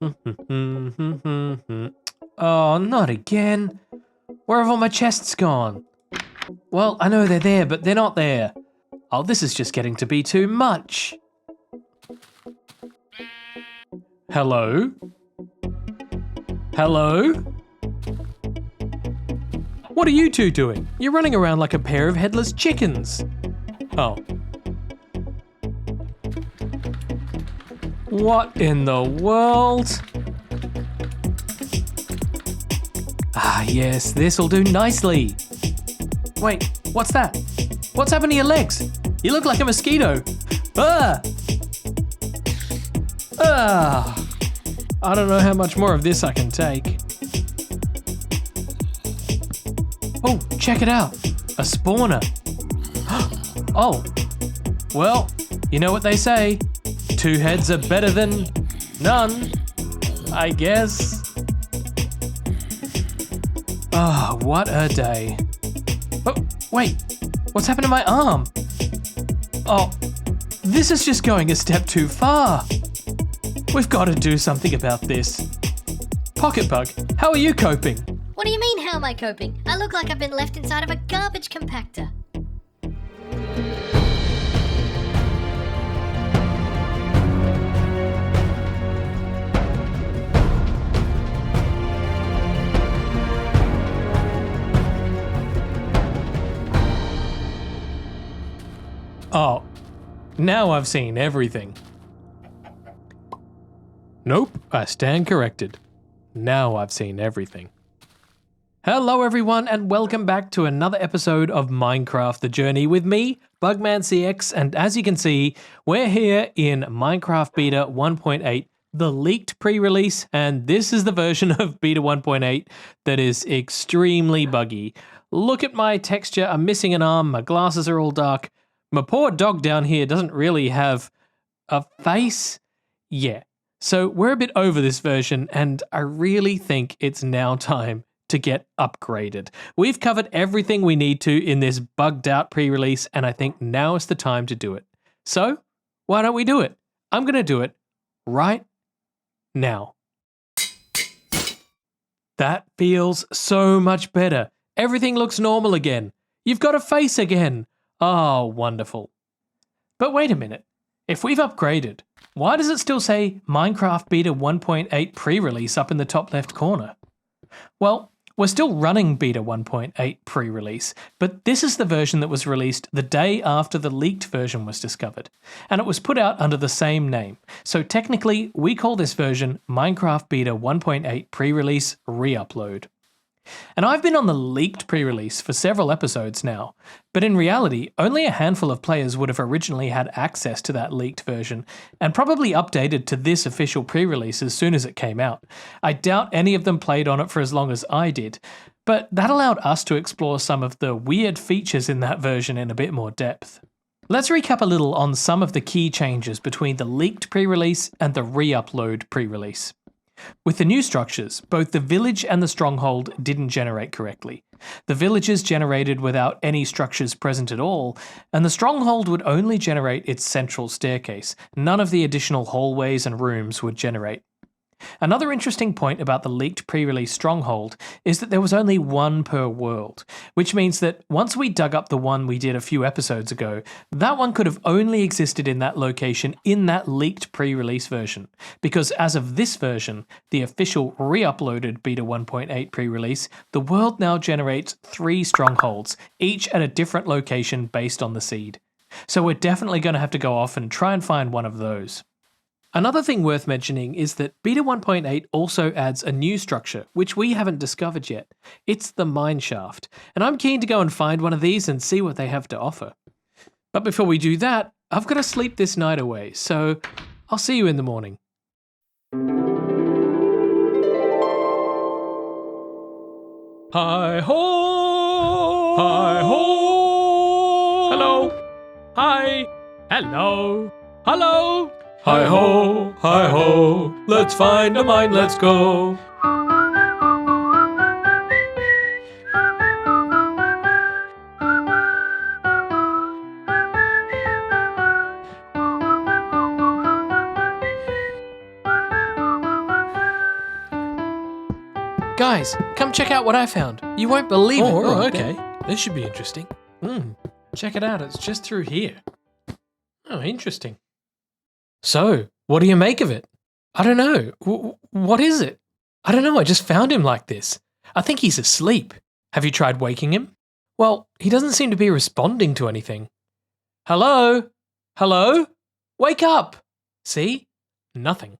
Oh, not again. Where have all my chests gone? Well, I know they're there, but they're not there. Oh, this is just getting to be too much. Hello? Hello? What are you two doing? You're running around like a pair of headless chickens. Oh. What in the world? Ah, yes, this'll do nicely. Wait, what's that? What's happened to your legs? You look like a mosquito. Ah! Ah! I don't know how much more of this I can take. Oh, check it out. A spawner. Oh. Well, you know what they say. 2 heads are better than none, I guess. Ah, what a day. Oh, wait. What's happened to my arm? Oh, this is just going a step too far. We've got to do something about this. Pocketbug, how are you coping? What do you mean, how am I coping? I look like I've been left inside of a garbage compactor. Oh, now I've seen everything. Nope, I stand corrected. Now I've seen everything. Hello everyone and welcome back to another episode of Minecraft The Journey with me, BugmanCX, and as you can see, we're here in Minecraft Beta 1.8, the leaked pre-release, and this is the version of Beta 1.8 that is extremely buggy. Look at my texture, I'm missing an arm, my glasses are all dark. My poor dog down here doesn't really have a face. Yeah, so we're a bit over this version and I really think it's now time to get upgraded. We've covered everything we need to in this bugged out pre-release and I think now is the time to do it. So why don't we do it? I'm going to do it right now. That feels so much better. Everything looks normal again. You've got a face again. Oh, wonderful. But wait a minute. If we've upgraded, why does it still say Minecraft Beta 1.8 pre-release up in the top left corner? Well, we're still running Beta 1.8 pre-release, but this is the version that was released the day after the leaked version was discovered, and it was put out under the same name. So technically, we call this version Minecraft Beta 1.8 pre-release re-upload. And I've been on the leaked pre-release for several episodes now, but in reality, only a handful of players would have originally had access to that leaked version, and probably updated to this official pre-release as soon as it came out. I doubt any of them played on it for as long as I did, but that allowed us to explore some of the weird features in that version in a bit more depth. Let's recap a little on some of the key changes between the leaked pre-release and the re-upload pre-release. With the new structures, both the village and the stronghold didn't generate correctly. The villages generated without any structures present at all, and the stronghold would only generate its central staircase. None of the additional hallways and rooms would generate. Another interesting point about the leaked pre-release stronghold is that there was only one per world, which means that once we dug up the one we did a few episodes ago, that one could have only existed in that location in that leaked pre-release version, because as of this version, the official re-uploaded Beta 1.8 pre-release, the world now generates 3 strongholds, each at a different location based on the seed. So we're definitely going to have to go off and try and find one of those. Another thing worth mentioning is that Beta 1.8 also adds a new structure, which we haven't discovered yet. It's the Mineshaft, and I'm keen to go and find one of these and see what they have to offer. But before we do that, I've got to sleep this night away, so I'll see you in the morning. Hi-ho! Hi-ho! Hello! Hi! Hello! Hello! Hi-ho, hi-ho, let's find a mine, let's go. Guys, come check out what I found. You won't believe it. Oh, okay. This should be interesting. Check it out. It's just through here. Oh, interesting. So, what do you make of it? I don't know. What is it? I don't know. I just found him like this. I think he's asleep. Have you tried waking him? Well, he doesn't seem to be responding to anything. Hello? Hello? Wake up! See? Nothing.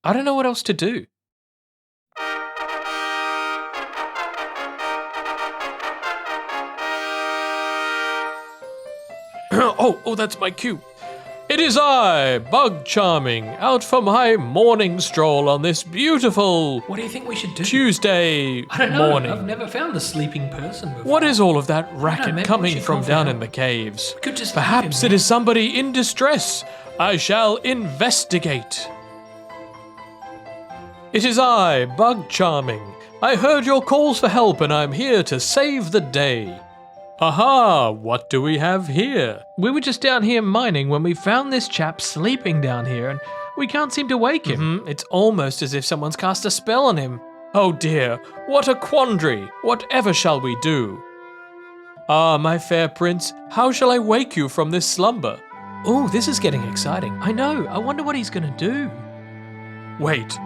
I don't know what else to do. Oh, that's my cue. It is I, Bug Charming, out for my morning stroll on this beautiful What do you think we should do? Tuesday I don't know. morning. I've never found a sleeping person before. What is all of that maybe racket we coming should from call for down help. in the caves? We could just leave Perhaps him it there. is somebody in distress. I shall investigate. It is I, Bug Charming. I heard your calls for help and I'm here to save the day. Aha, what do we have here? We were just down here mining when we found this chap sleeping down here and we can't seem to wake him. It's almost as if someone's cast a spell on him. Oh dear, what a quandary. Whatever shall we do? Ah, my fair prince, how shall I wake you from this slumber? Oh, this is getting exciting. I know, I wonder what he's gonna do. Wait,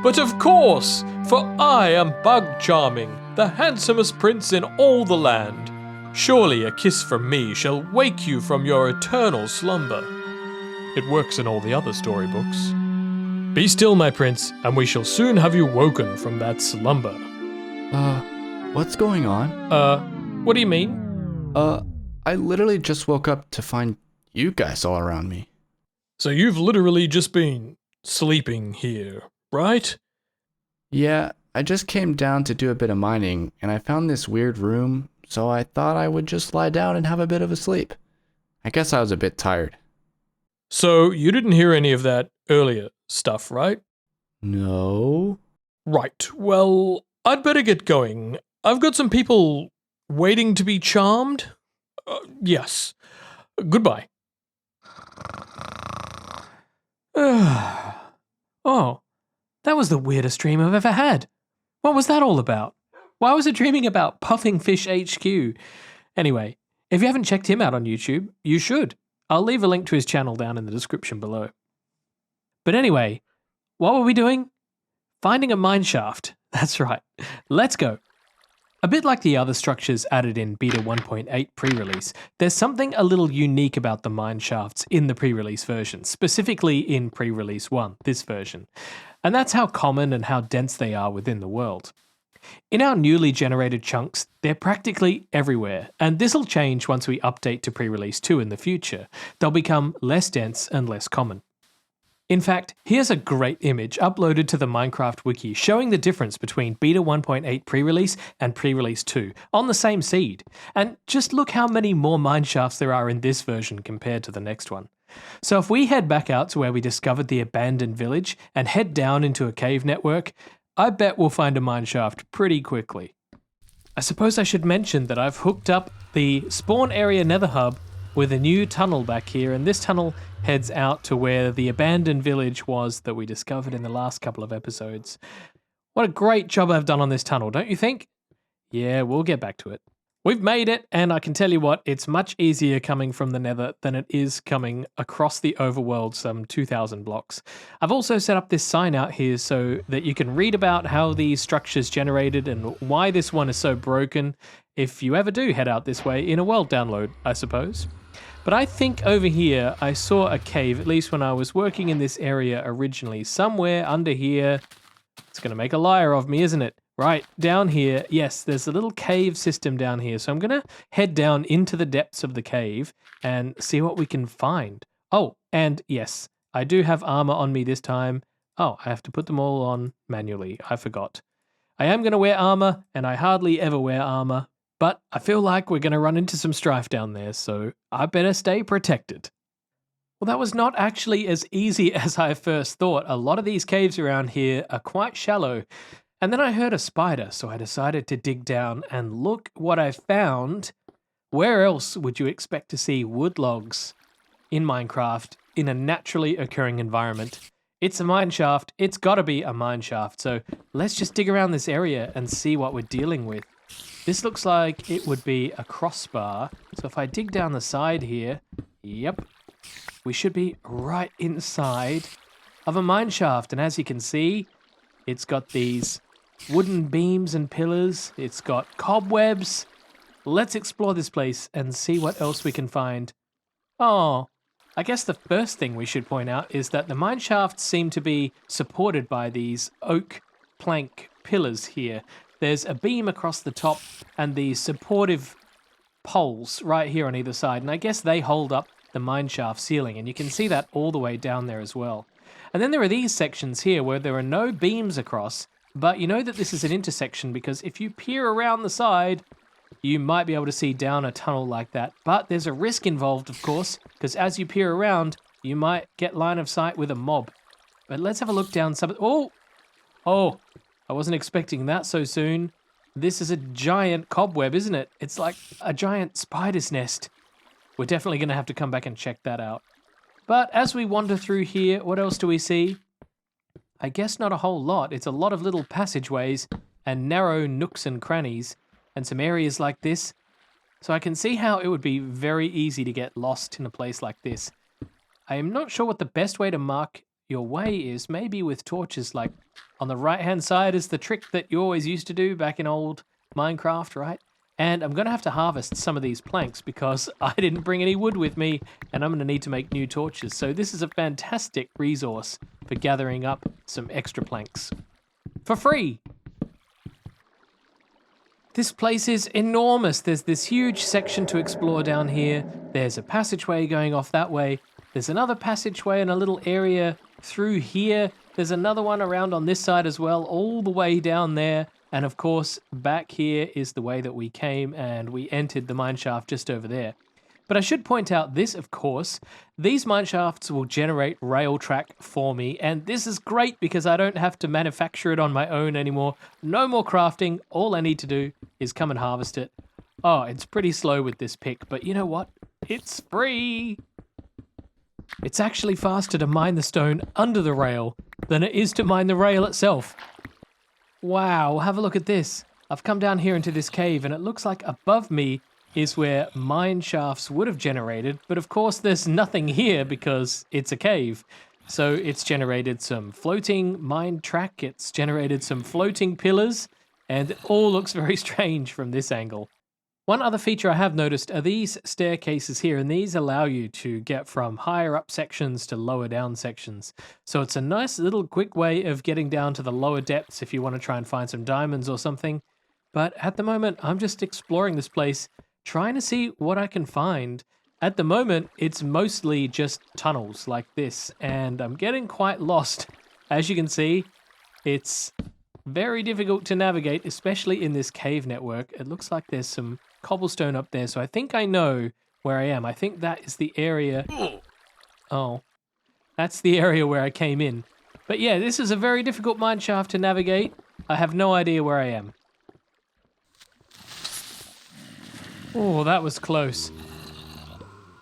but of course, for I am Bug Charming, the handsomest prince in all the land. Surely a kiss from me shall wake you from your eternal slumber. It works in all the other storybooks. Be still, my prince, and we shall soon have you woken from that slumber. What's going on? What do you mean? I literally just woke up to find you guys all around me. So you've literally just been sleeping here, right? Yeah, I just came down to do a bit of mining, and I found this weird room, so I thought I would just lie down and have a bit of a sleep. I guess I was a bit tired. So you didn't hear any of that earlier stuff, right? No? Right, well, I'd better get going. I've got some people waiting to be charmed. Yes. Goodbye. Oh, that was the weirdest dream I've ever had. What was that all about? Why was I dreaming about Puffing Fish HQ? Anyway, if you haven't checked him out on YouTube, you should. I'll leave a link to his channel down in the description below. But anyway, what were we doing? Finding a mineshaft. That's right. Let's go. A bit like the other structures added in Beta 1.8 pre-release, there's something a little unique about the mineshafts in the pre-release version, specifically in pre-release 1, this version. And that's how common and how dense they are within the world. In our newly generated chunks, they're practically everywhere, and this'll change once we update to pre-release 2 in the future. They'll become less dense and less common. In fact, here's a great image uploaded to the Minecraft wiki showing the difference between Beta 1.8 pre-release and pre-release 2 on the same seed. And just look how many more mineshafts there are in this version compared to the next one. So if we head back out to where we discovered the abandoned village and head down into a cave network, I bet we'll find a mineshaft pretty quickly. I suppose I should mention that I've hooked up the spawn area Nether Hub with a new tunnel back here, and this tunnel heads out to where the abandoned village was that we discovered in the last couple of episodes. What a great job I've done on this tunnel, don't you think? Yeah, we'll get back to it. We've made it, and I can tell you what, it's much easier coming from the Nether than it is coming across the overworld some 2,000 blocks. I've also set up this sign out here so that you can read about how these structures generated and why this one is so broken if you ever do head out this way in a world download, I suppose. But I think over here I saw a cave, at least when I was working in this area originally, somewhere under here. It's going to make a liar of me, isn't it? Right, down here, yes, there's a little cave system down here. So I'm going to head down into the depths of the cave and see what we can find. Oh, and yes, I do have armor on me this time. Oh, I have to put them all on manually. I forgot. I am going to wear armor, and I hardly ever wear armor, but I feel like we're going to run into some strife down there, so I better stay protected. Well, that was not actually as easy as I first thought. A lot of these caves around here are quite shallow. And then I heard a spider, so I decided to dig down and look what I found. Where else would you expect to see wood logs in Minecraft in a naturally occurring environment It's a mine shaft. It's got to be a mine shaft. So let's just dig around this area and see what we're dealing with. This looks like it would be a crossbar. So if I dig down the side here, yep, we should be right inside of a mine shaft. And as you can see, it's got these wooden beams and pillars. It's got cobwebs. Let's explore this place and see what else we can find. Oh, I guess the first thing we should point out is that the mine shafts seem to be supported by these oak plank pillars here. There's a beam across the top and these supportive poles right here on either side. And I guess they hold up the mine shaft ceiling. And you can see that all the way down there as well. And then there are these sections here where there are no beams across. But you know that this is an intersection because if you peer around the side, you might be able to see down a tunnel like that. But there's a risk involved, of course, because as you peer around, you might get line of sight with a mob. But let's have a look down some... Oh, I wasn't expecting that so soon. This is a giant cobweb, isn't it? It's like a giant spider's nest. We're definitely going to have to come back and check that out. But as we wander through here, what else do we see? I guess not a whole lot. It's a lot of little passageways and narrow nooks and crannies and some areas like this. So I can see how it would be very easy to get lost in a place like this. I am not sure what the best way to mark your way is. Maybe with torches, like on the right-hand side is the trick that you always used to do back in old Minecraft, right? And I'm going to have to harvest some of these planks because I didn't bring any wood with me and I'm going to need to make new torches. So this is a fantastic resource for gathering up some extra planks for free. This place is enormous. There's this huge section to explore down here. There's a passageway going off that way. There's another passageway and a little area through here. There's another one around on this side as well, all the way down there. And of course, back here is the way that we came and we entered the mineshaft just over there. But I should point out this, of course, these mineshafts will generate rail track for me. And this is great because I don't have to manufacture it on my own anymore. No more crafting. All I need to do is come and harvest it. Oh, it's pretty slow with this pick, but you know what? It's free. It's actually faster to mine the stone under the rail than it is to mine the rail itself. Wow, have a look at this. I've come down here into this cave and it looks like above me is where mine shafts would have generated, but of course there's nothing here because it's a cave. So it's generated some floating mine track, it's generated some floating pillars, and it all looks very strange from this angle. One other feature I have noticed are these staircases here, and these allow you to get from higher up sections to lower down sections. So it's a nice little quick way of getting down to the lower depths if you want to try and find some diamonds or something. But at the moment, I'm just exploring this place, trying to see what I can find. At the moment, it's mostly just tunnels like this, and I'm getting quite lost. As you can see, it's very difficult to navigate, especially in this cave network. It looks like there's some cobblestone up there, so I think I know where I am. I think that is the area. Oh, that's the area where I came in. But yeah, this is a very difficult mineshaft to navigate. I have no idea where I am. Oh, that was close.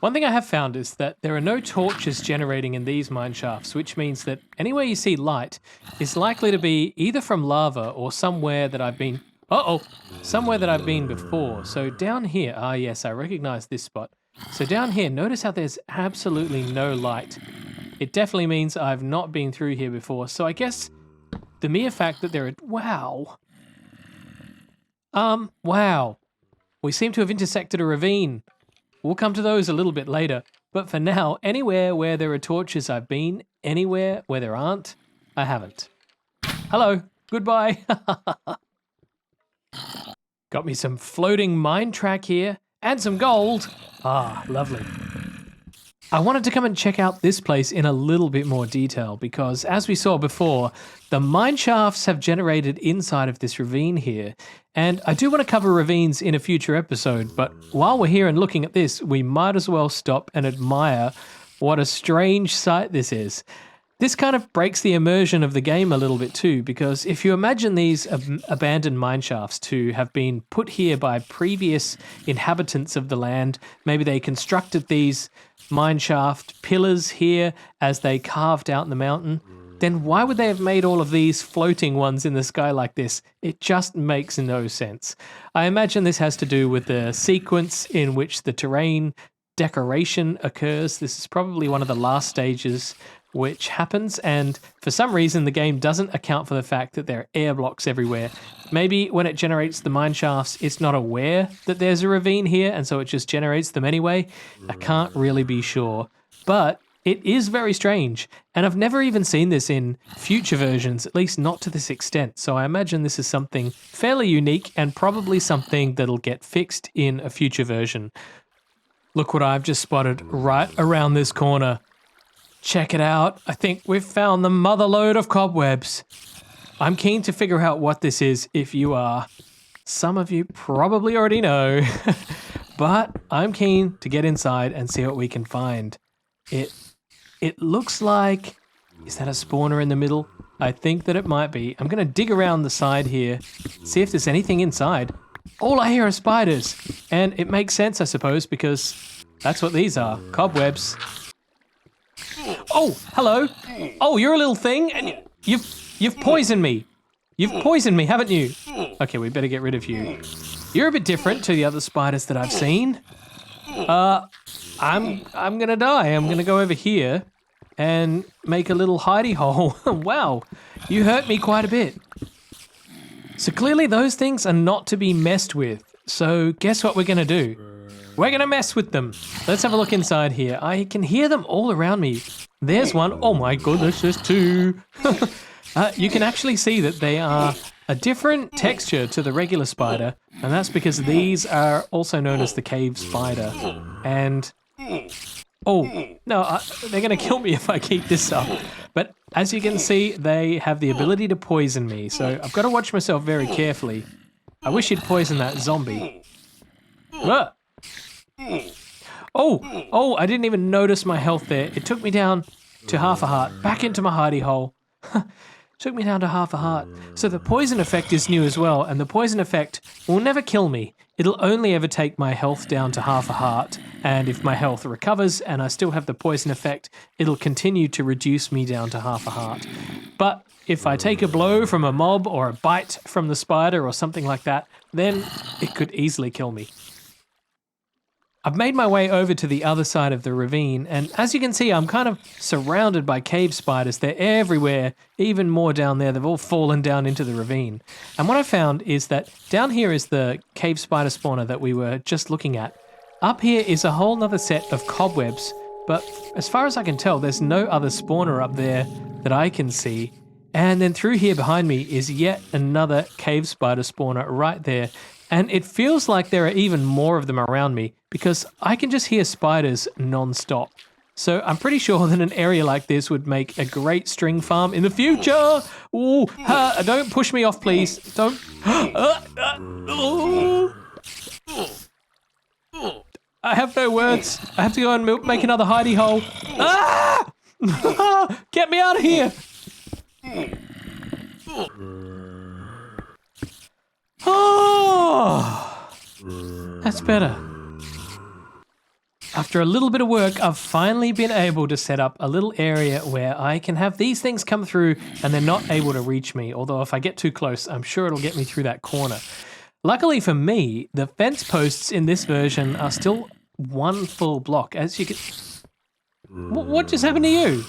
One thing I have found is that there are no torches generating in these mineshafts, which means that anywhere you see light is likely to be either from lava or somewhere that I've been... somewhere that I've been before. So down here, yes, I recognize this spot. So down here, notice how there's absolutely no light. It definitely means I've not been through here before. So I guess the mere fact that there are... Wow. Wow. We seem to have intersected a ravine. We'll come to those a little bit later. But for now, anywhere where there are torches I've been, anywhere where there aren't, I haven't. Hello. Goodbye. Got me some floating mine track here and some gold. Ah, lovely. I wanted to come and check out this place in a little bit more detail because, as we saw before, the mine shafts have generated inside of this ravine here. And I do want to cover ravines in a future episode, but while we're here and looking at this, we might as well stop and admire what a strange sight this is. This kind of breaks the immersion of the game a little bit too, because if you imagine these abandoned mineshafts to have been put here by previous inhabitants of the land, maybe they constructed these mineshaft pillars here as they carved out in the mountain. then why would they have made all of these floating ones in the sky like this? It just makes no sense. I imagine this has to do with the sequence in which the terrain decoration occurs. This is probably one of the last stages which happens, and for some reason the game doesn't account for the fact that there are air blocks everywhere. Maybe when it generates the mine shafts, it's not aware that there's a ravine here, and so it just generates them anyway. I can't really be sure, but it is very strange, and I've never even seen this in future versions, at least not to this extent, so I imagine this is something fairly unique and probably something that'll get fixed in a future version. Look what I've just spotted right around this corner. Check it out. I think we've found the motherload of cobwebs. I'm keen to figure out what this is if you are. Some of you probably already know, but I'm keen to get inside and see what we can find. It looks like, is that a spawner in the middle? I think that it might be. I'm going to dig around the side here, see if there's anything inside. All I hear are spiders, and it makes sense, I suppose, because that's what these are, cobwebs. Oh, hello. Oh, you're a little thing, and you've poisoned me. You've poisoned me, haven't you? Okay, we better get rid of you. You're a bit different to the other spiders that I've seen. I'm gonna die. I'm gonna go over here and make a little hidey hole. Wow, you hurt me quite a bit. So clearly those things are not to be messed with. So guess what we're gonna do? We're gonna mess with them. Let's have a look inside here. I can hear them all around me. There's one. Oh my goodness, there's two. You can actually see that they are a different texture to the regular spider, and that's because these are also known as the cave spider. And oh no, they're gonna kill me if I keep this up. But as you can see, they have the ability to poison me, so I've got to watch myself very carefully. I wish you'd poison that zombie. Oh, I didn't even notice my health there. It took me down to half a heart, back into my hidey hole. Took me down to half a heart. So the poison effect is new as well, and the poison effect will never kill me. It'll only ever take my health down to half a heart, and if my health recovers and I still have the poison effect, it'll continue to reduce me down to half a heart. But if I take a blow from a mob or a bite from the spider or something like that, then it could easily kill me. I've made my way over to the other side of the ravine, and as you can see, I'm kind of surrounded by cave spiders. They're everywhere, even more down there. They've all fallen down into the ravine. And what I found is that down here is the cave spider spawner that we were just looking at. Up here is a whole nother set of cobwebs, but as far as I can tell, there's no other spawner up there that I can see. And then through here behind me is yet another cave spider spawner right there. And it feels like there are even more of them around me because I can just hear spiders non-stop. So I'm pretty sure that an area like this would make a great string farm in the future. Ooh, don't push me off, please. Don't. I have no words. I have to go and make another hidey hole. Ah! Get me out of here. Oh, that's better. After a little bit of work, I've finally been able to set up a little area where I can have these things come through and they're not able to reach me. Although if I get too close, I'm sure it'll get me through that corner. Luckily for me, the fence posts in this version are still one full block. As you can... What just happened to you?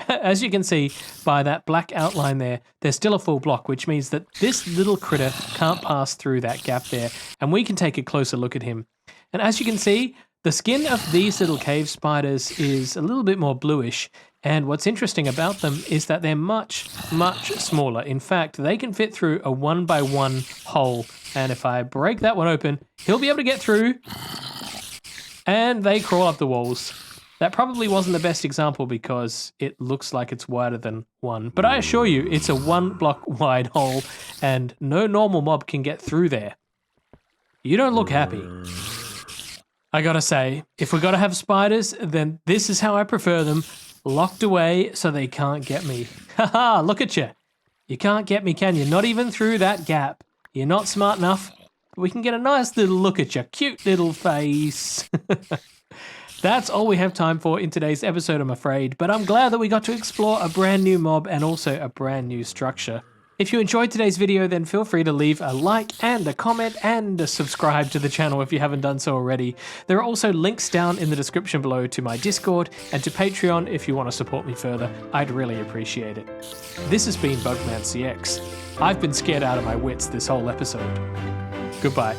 As you can see by that black outline there, there's still a full block, which means that this little critter can't pass through that gap there, and we can take a closer look at him. And as you can see, the skin of these little cave spiders is a little bit more bluish, and what's interesting about them is that they're much, much smaller. In fact, they can fit through a 1x1 hole, and if I break that one open, he'll be able to get through, and they crawl up the walls. That probably wasn't the best example because it looks like it's wider than one. But I assure you, it's a 1 block wide hole and no normal mob can get through there. You don't look happy. I gotta say, if we're gonna have spiders, then this is how I prefer them. Locked away so they can't get me. Haha, look at you. You can't get me, can you? Not even through that gap. You're not smart enough. We can get a nice little look at your cute little face. That's all we have time for in today's episode, I'm afraid, but I'm glad that we got to explore a brand new mob and also a brand new structure. If you enjoyed today's video, then feel free to leave a like and a comment and a subscribe to the channel if you haven't done so already. There are also links down in the description below to my Discord and to Patreon if you want to support me further. I'd really appreciate it. This has been Bugman CX. I've been scared out of my wits this whole episode. Goodbye.